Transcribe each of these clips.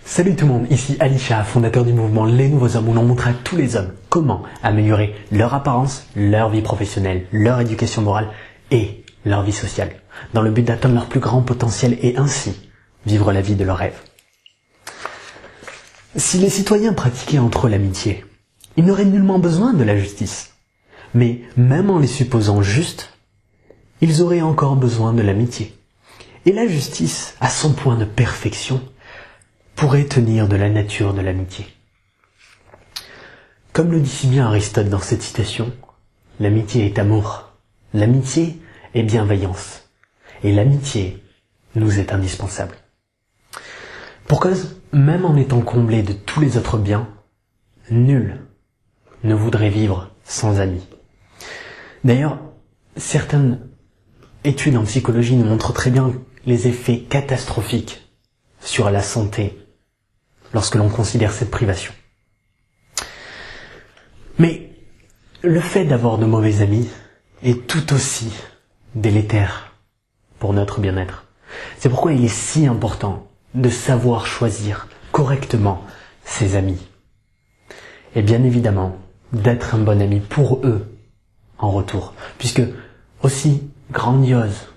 Salut tout le monde, ici Alisha, fondateur du mouvement Les Nouveaux Hommes, où l'on montre à tous les hommes comment améliorer leur apparence, leur vie professionnelle, leur éducation morale et leur vie sociale, dans le but d'atteindre leur plus grand potentiel et ainsi vivre la vie de leurs rêves. Si les citoyens pratiquaient entre eux l'amitié, ils n'auraient nullement besoin de la justice. Mais même en les supposant justes, ils auraient encore besoin de l'amitié. Et la justice, à son point de perfection, pourrait tenir de la nature de l'amitié. Comme le dit si bien Aristote dans cette citation, l'amitié est amour, l'amitié est bienveillance, et l'amitié nous est indispensable. Pour cause, même en étant comblé de tous les autres biens, nul ne voudrait vivre sans amis. D'ailleurs, certaines études en psychologie nous montrent très bien les effets catastrophiques sur la santé lorsque l'on considère cette privation. Mais le fait d'avoir de mauvais amis est tout aussi délétère pour notre bien-être. C'est pourquoi il est si important de savoir choisir correctement ses amis. Et bien évidemment, d'être un bon ami pour eux en retour, puisque aussi grandiose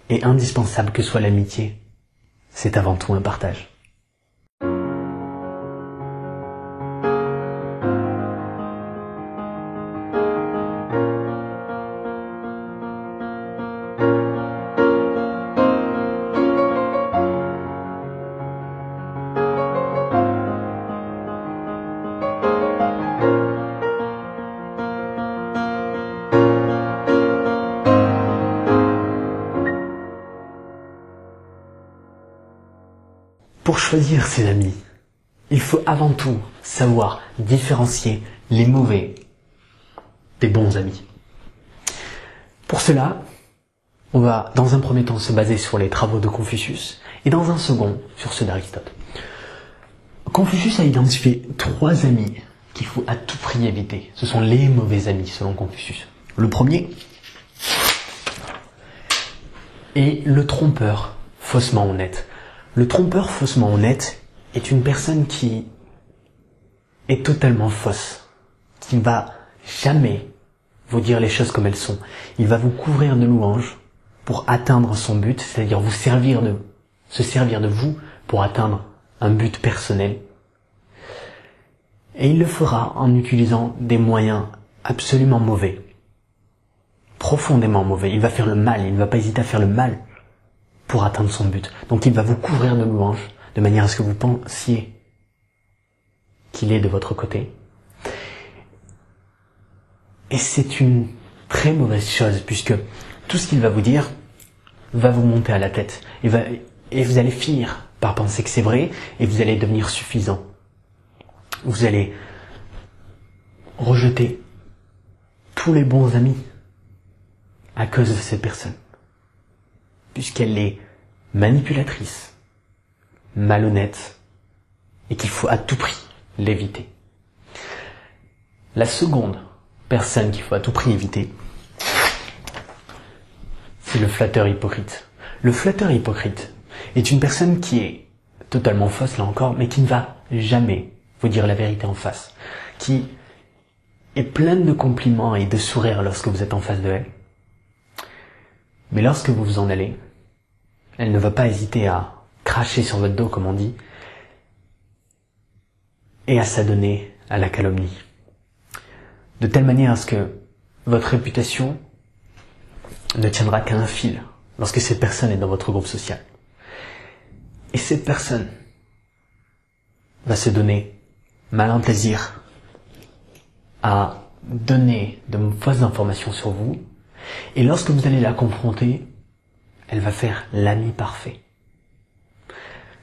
et indispensable que soit l'amitié, c'est avant tout un partage. Pour choisir ses amis, il faut avant tout savoir différencier les mauvais des bons amis. Pour cela, on va dans un premier temps se baser sur les travaux de Confucius et dans un second sur ceux d'Aristote. Confucius a identifié 3 amis qu'il faut à tout prix éviter. Ce sont les mauvais amis selon Confucius. Le premier est le trompeur faussement honnête. Le trompeur faussement honnête est une personne qui est totalement fausse, qui ne va jamais vous dire les choses comme elles sont. Il va vous couvrir de louanges pour atteindre son but, c'est-à-dire se servir de vous pour atteindre un but personnel. Et il le fera en utilisant des moyens absolument mauvais, profondément mauvais. Il va faire le mal, il ne va pas hésiter à faire le mal pour atteindre son but. Donc il va vous couvrir de louanges, de manière à ce que vous pensiez qu'il est de votre côté. Et c'est une très mauvaise chose, puisque tout ce qu'il va vous dire va vous monter à la tête. Et vous allez finir par penser que c'est vrai, et vous allez devenir suffisant. Vous allez rejeter tous les bons amis à cause de cette personne, puisqu'elle est manipulatrice, malhonnête, et qu'il faut à tout prix l'éviter. La seconde personne qu'il faut à tout prix éviter, c'est le flatteur hypocrite. Le flatteur hypocrite est une personne qui est totalement fausse, là encore, mais qui ne va jamais vous dire la vérité en face, qui est pleine de compliments et de sourires lorsque vous êtes en face de elle. Mais lorsque vous vous en allez, elle ne va pas hésiter à cracher sur votre dos, comme on dit, et à s'adonner à la calomnie. De telle manière à ce que votre réputation ne tiendra qu'à un fil lorsque cette personne est dans votre groupe social. Et cette personne va se donner malin plaisir à donner de fausses informations sur vous, et lorsque vous allez la confronter, elle va faire l'ami parfait.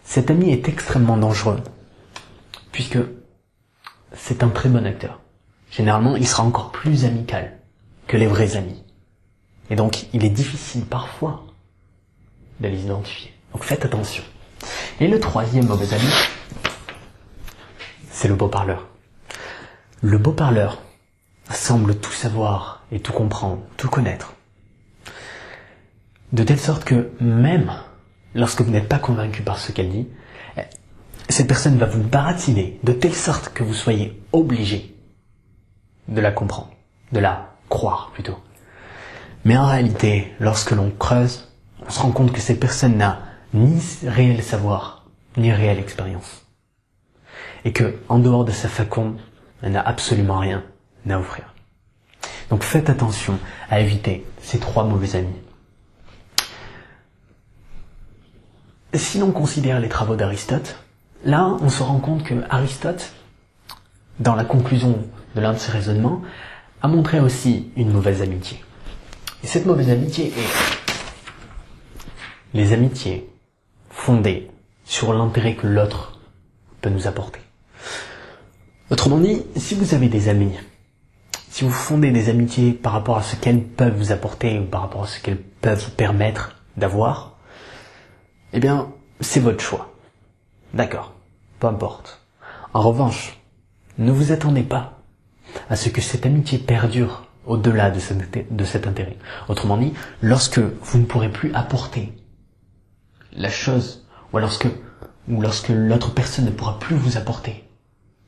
Cet ami est extrêmement dangereux, puisque c'est un très bon acteur. Généralement, il sera encore plus amical que les vrais amis. Et donc, il est difficile parfois de les identifier. Donc faites attention. Et le troisième mauvais ami, c'est le beau parleur. Le beau parleur semble tout savoir et tout comprendre, tout connaître. De telle sorte que même lorsque vous n'êtes pas convaincu par ce qu'elle dit, cette personne va vous baratiner de telle sorte que vous soyez obligé de la comprendre, de la croire plutôt. Mais en réalité, lorsque l'on creuse, on se rend compte que cette personne n'a ni réel savoir, ni réelle expérience. Et que, en dehors de sa faconde, elle n'a absolument rien à offrir. Donc faites attention à éviter ces 3 mauvais amis. Si l'on considère les travaux d'Aristote, là on se rend compte que Aristote, dans la conclusion de l'un de ses raisonnements, a montré aussi une mauvaise amitié. Et cette mauvaise amitié est les amitiés fondées sur l'intérêt que l'autre peut nous apporter. Autrement dit, si vous avez des amis, si vous fondez des amitiés par rapport à ce qu'elles peuvent vous apporter ou par rapport à ce qu'elles peuvent vous permettre d'avoir, eh bien, c'est votre choix. D'accord, peu importe. En revanche, ne vous attendez pas à ce que cette amitié perdure au-delà de cet intérêt. Autrement dit, lorsque vous ne pourrez plus apporter la chose, ou lorsque l'autre personne ne pourra plus vous apporter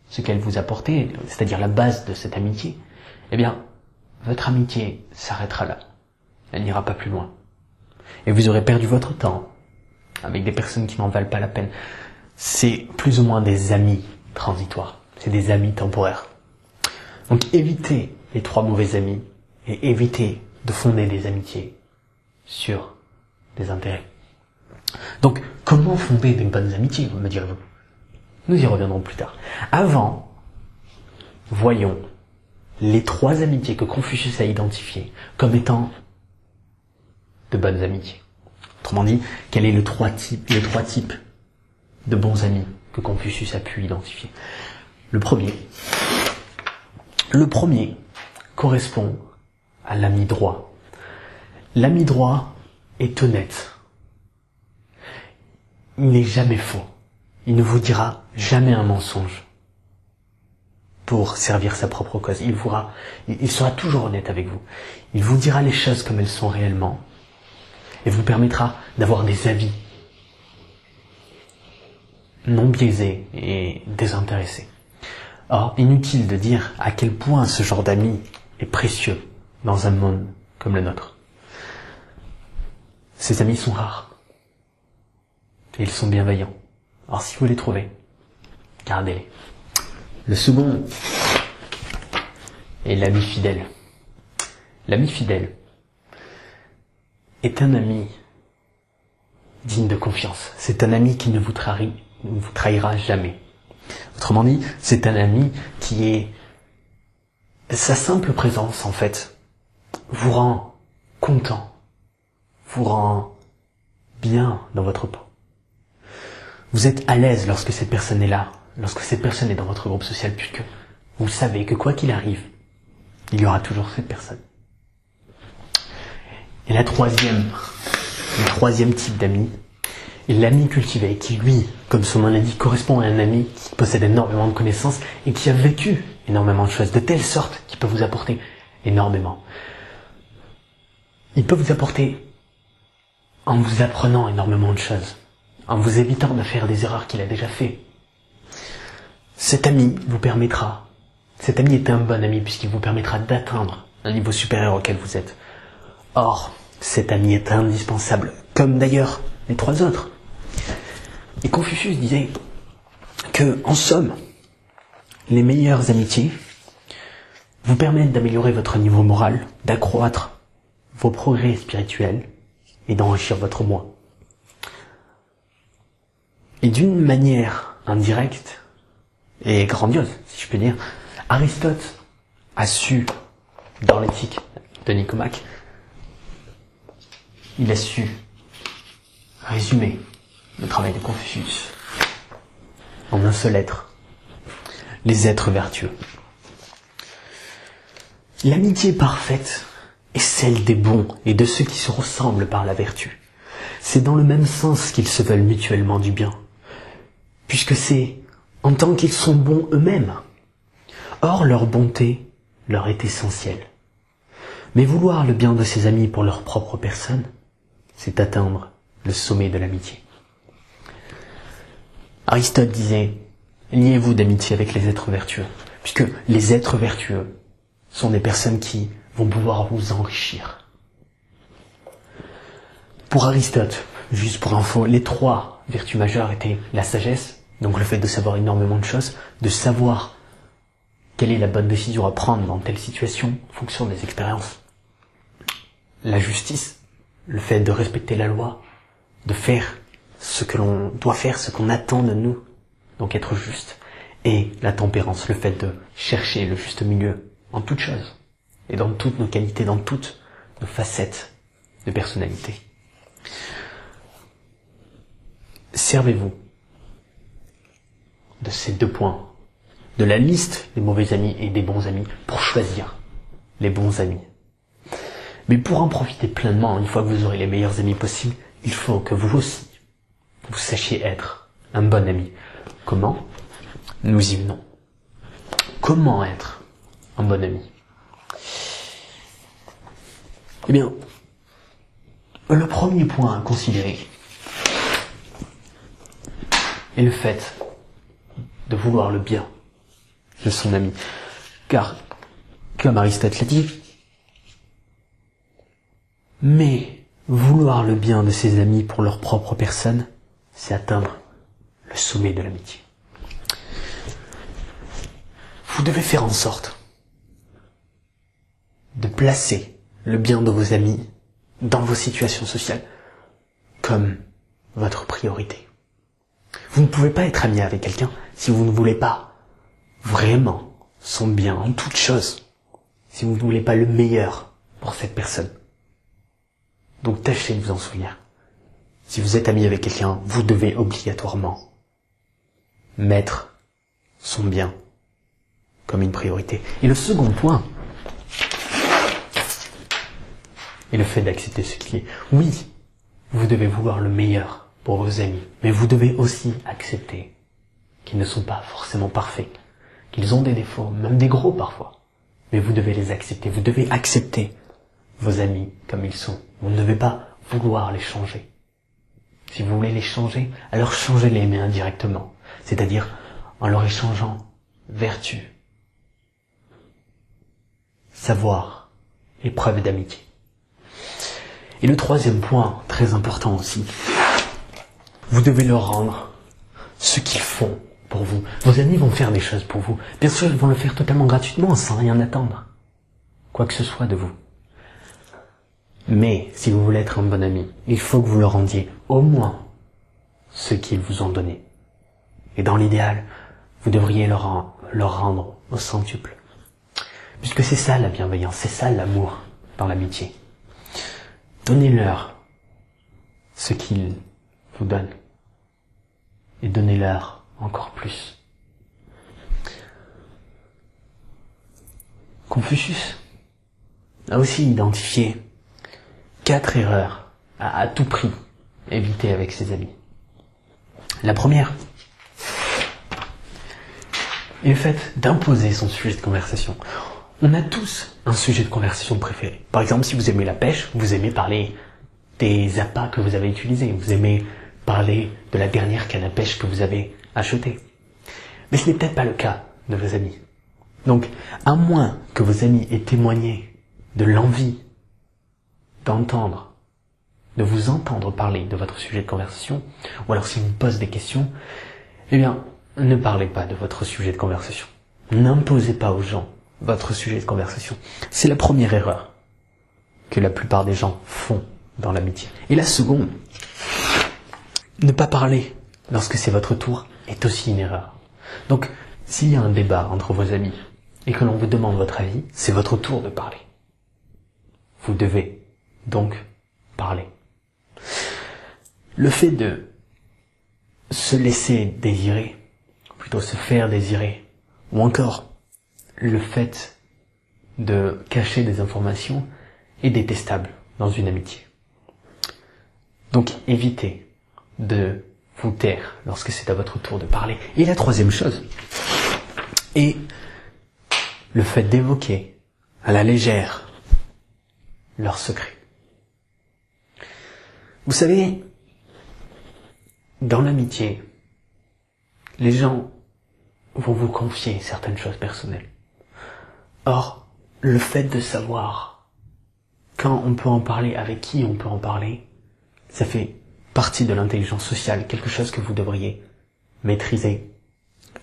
ce qu'elle vous apportait, c'est-à-dire la base de cette amitié, eh bien, votre amitié s'arrêtera là. Elle n'ira pas plus loin. Et vous aurez perdu votre temps avec des personnes qui n'en valent pas la peine. C'est plus ou moins des amis transitoires. C'est des amis temporaires. Donc évitez les 3 mauvais amis et évitez de fonder des amitiés sur des intérêts. Donc, comment fonder des bonnes amitiés, me direz-vous? Nous y reviendrons plus tard. Avant, voyons les 3 amitiés que Confucius a identifiées comme étant de bonnes amitiés. Autrement dit, quels sont les trois types de bons amis que Confucius a pu identifier? Le premier correspond à l'ami droit. L'ami droit est honnête. Il n'est jamais faux. Il ne vous dira jamais un mensonge pour servir sa propre cause. Il sera toujours honnête avec vous. Il vous dira les choses comme elles sont réellement et vous permettra d'avoir des avis non biaisés et désintéressés. Or, inutile de dire à quel point ce genre d'ami est précieux dans un monde comme le nôtre. Ces amis sont rares. Et ils sont bienveillants. Alors si vous les trouvez, gardez-les. Le second est l'ami fidèle. L'ami fidèle est un ami digne de confiance. C'est un ami qui ne vous trahira jamais. Autrement dit, c'est un ami qui est... Sa simple présence, en fait, vous rend content, vous rend bien dans votre peau. Vous êtes à l'aise lorsque cette personne est là, lorsque cette personne est dans votre groupe social, puisque vous savez que quoi qu'il arrive, il y aura toujours cette personne. Et le troisième type d'ami est l'ami cultivé, qui lui, comme son nom l'indique, correspond à un ami qui possède énormément de connaissances et qui a vécu énormément de choses, de telle sorte qu'il peut vous apporter énormément. Il peut vous apporter en vous apprenant énormément de choses, en vous évitant de faire des erreurs qu'il a déjà fait. Cet ami est un bon ami puisqu'il vous permettra d'atteindre un niveau supérieur auquel vous êtes. Or, cet ami est indispensable, comme d'ailleurs les 3 autres. Et Confucius disait que, en somme, les meilleures amitiés vous permettent d'améliorer votre niveau moral, d'accroître vos progrès spirituels et d'enrichir votre moi. Et d'une manière indirecte et grandiose, si je peux dire, Aristote a su, dans l'éthique de Nicomaque, il a su résumer le travail de Confucius en un seul être: les êtres vertueux. L'amitié parfaite est celle des bons et de ceux qui se ressemblent par la vertu. C'est dans le même sens qu'ils se veulent mutuellement du bien, puisque c'est en tant qu'ils sont bons eux-mêmes. Or, leur bonté leur est essentielle. Mais vouloir le bien de ses amis pour leur propre personne, c'est atteindre le sommet de l'amitié. Aristote disait, liez-vous d'amitié avec les êtres vertueux, puisque les êtres vertueux sont des personnes qui vont pouvoir vous enrichir. Pour Aristote, juste pour info, les 3 vertus majeures étaient la sagesse, donc le fait de savoir énormément de choses, de savoir quelle est la bonne décision à prendre dans telle situation en fonction des expériences. La justice, le fait de respecter la loi, de faire ce que l'on doit faire, ce qu'on attend de nous, donc être juste. Et la tempérance, le fait de chercher le juste milieu en toutes choses, et dans toutes nos qualités, dans toutes nos facettes de personnalité. Servez-vous de ces 2 points, de la liste des mauvais amis et des bons amis, pour choisir les bons amis. Mais pour en profiter pleinement, une fois que vous aurez les meilleurs amis possibles, il faut que vous aussi, vous sachiez être un bon ami. Comment ? Nous y venons. Comment être un bon ami ? Eh bien, le premier point à considérer est le fait de vouloir le bien de son ami. Car, comme Aristote l'a dit, mais vouloir le bien de ses amis pour leur propre personne, c'est atteindre le sommet de l'amitié. Vous devez faire en sorte de placer le bien de vos amis dans vos situations sociales comme votre priorité. Vous ne pouvez pas être ami avec quelqu'un si vous ne voulez pas vraiment son bien en toute chose, si vous ne voulez pas le meilleur pour cette personne. Donc tâchez de vous en souvenir. Si vous êtes ami avec quelqu'un, vous devez obligatoirement mettre son bien comme une priorité. Et le second point est le fait d'accepter ce qui est. Oui, vous devez vouloir le meilleur pour vos amis, mais vous devez aussi accepter qu'ils ne sont pas forcément parfaits, qu'ils ont des défauts, même des gros parfois. Mais vous devez les accepter, vous devez accepter vos amis comme ils sont. Vous ne devez pas vouloir les changer. Si vous voulez les changer, alors changez-les, mais indirectement. C'est-à-dire en leur échangeant vertu, savoir et preuve d'amitié. Et le troisième point, très important aussi, vous devez leur rendre ce qu'ils font pour vous. Vos amis vont faire des choses pour vous. Bien sûr, ils vont le faire totalement gratuitement, sans rien attendre. Quoi que ce soit de vous. Mais, si vous voulez être un bon ami, il faut que vous leur rendiez au moins ce qu'ils vous ont donné. Et dans l'idéal, vous devriez leur rendre au centuple. Puisque c'est ça la bienveillance, c'est ça l'amour dans l'amitié. Donnez-leur ce qu'ils vous donnent. Et donnez-leur encore plus. Confucius a aussi identifié 4 erreurs à tout prix éviter avec ses amis. La première est le fait d'imposer son sujet de conversation. On a tous un sujet de conversation préféré. Par exemple, si vous aimez la pêche, vous aimez parler des appâts que vous avez utilisés. Vous aimez parler de la dernière canne à pêche que vous avez achetée. Mais ce n'est peut-être pas le cas de vos amis. Donc, à moins que vos amis aient témoigné de l'envie d'entendre, de vous entendre parler de votre sujet de conversation, ou alors s'ils vous posent des questions, eh bien, ne parlez pas de votre sujet de conversation. N'imposez pas aux gens votre sujet de conversation. C'est la première erreur que la plupart des gens font dans l'amitié. Et la seconde, ne pas parler lorsque c'est votre tour est aussi une erreur. Donc, s'il y a un débat entre vos amis et que l'on vous demande votre avis, c'est votre tour de parler. Vous devez donc parler. Le fait de se laisser désirer, plutôt se faire désirer, ou encore le fait de cacher des informations est détestable dans une amitié. Donc évitez de vous taire lorsque c'est à votre tour de parler. Et la troisième chose est le fait d'évoquer à la légère leurs secrets. Vous savez, dans l'amitié, les gens vont vous confier certaines choses personnelles. Or, le fait de savoir quand on peut en parler, avec qui on peut en parler, ça fait partie de l'intelligence sociale, quelque chose que vous devriez maîtriser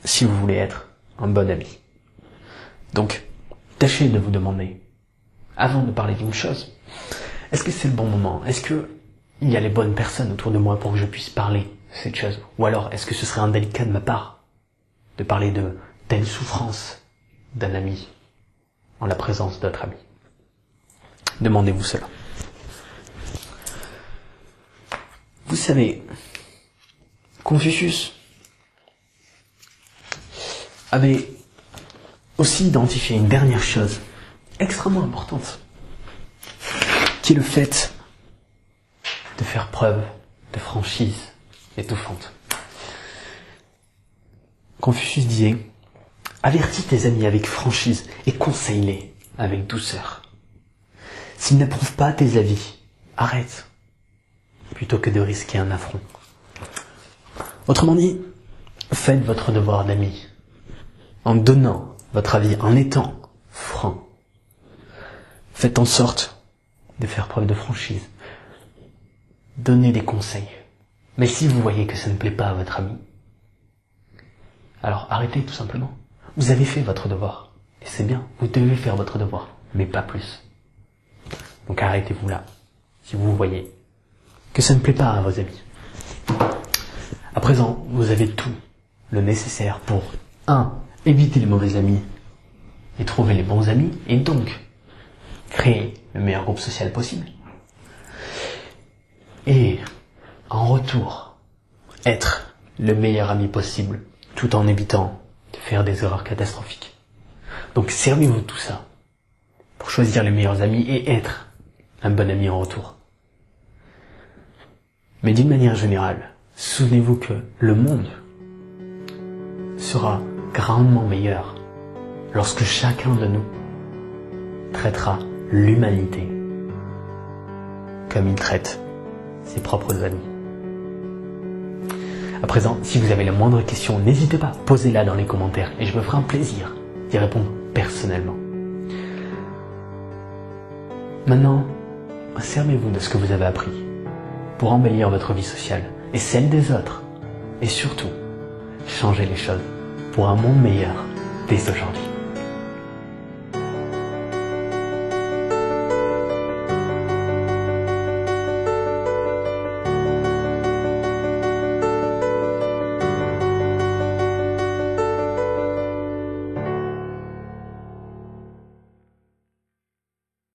si vous voulez être un bon ami. Donc, tâchez de vous demander, avant de parler d'une chose, est-ce que c'est le bon moment? Est-ce que il y a les bonnes personnes autour de moi pour que je puisse parler de cette chose? Ou alors, est-ce que ce serait indélicat de ma part de parler de telle souffrance d'un ami en la présence d'autres amis? Demandez-vous cela. Vous savez, Confucius avait aussi identifié une dernière chose extrêmement importante, qui est le fait de faire preuve de franchise étouffante. Confucius disait, avertis tes amis avec franchise et conseille-les avec douceur. S'ils n'approuvent pas tes avis, arrête, plutôt que de risquer un affront. Autrement dit, faites votre devoir d'ami, en donnant votre avis, en étant franc. Faites en sorte de faire preuve de franchise. Donnez des conseils. Mais si vous voyez que ça ne plaît pas à votre ami, alors arrêtez tout simplement. Vous avez fait votre devoir. Et c'est bien, vous devez faire votre devoir, mais pas plus. Donc arrêtez-vous là, si vous voyez que ça ne plaît pas à vos amis. À présent, vous avez tout le nécessaire pour 1. Éviter les mauvais amis et trouver les bons amis, et donc créer le meilleur groupe social possible. Et en retour, être le meilleur ami possible, tout en évitant de faire des erreurs catastrophiques. Donc servez-vous de tout ça pour choisir les meilleurs amis et être un bon ami en retour. Mais d'une manière générale, souvenez-vous que le monde sera grandement meilleur lorsque chacun de nous traitera l'humanité comme il traite ses propres amis. À présent, si vous avez la moindre question, n'hésitez pas, posez-la dans les commentaires et je me ferai un plaisir d'y répondre personnellement. Maintenant, servez-vous de ce que vous avez appris pour embellir votre vie sociale et celle des autres, et surtout, changez les choses pour un monde meilleur dès aujourd'hui.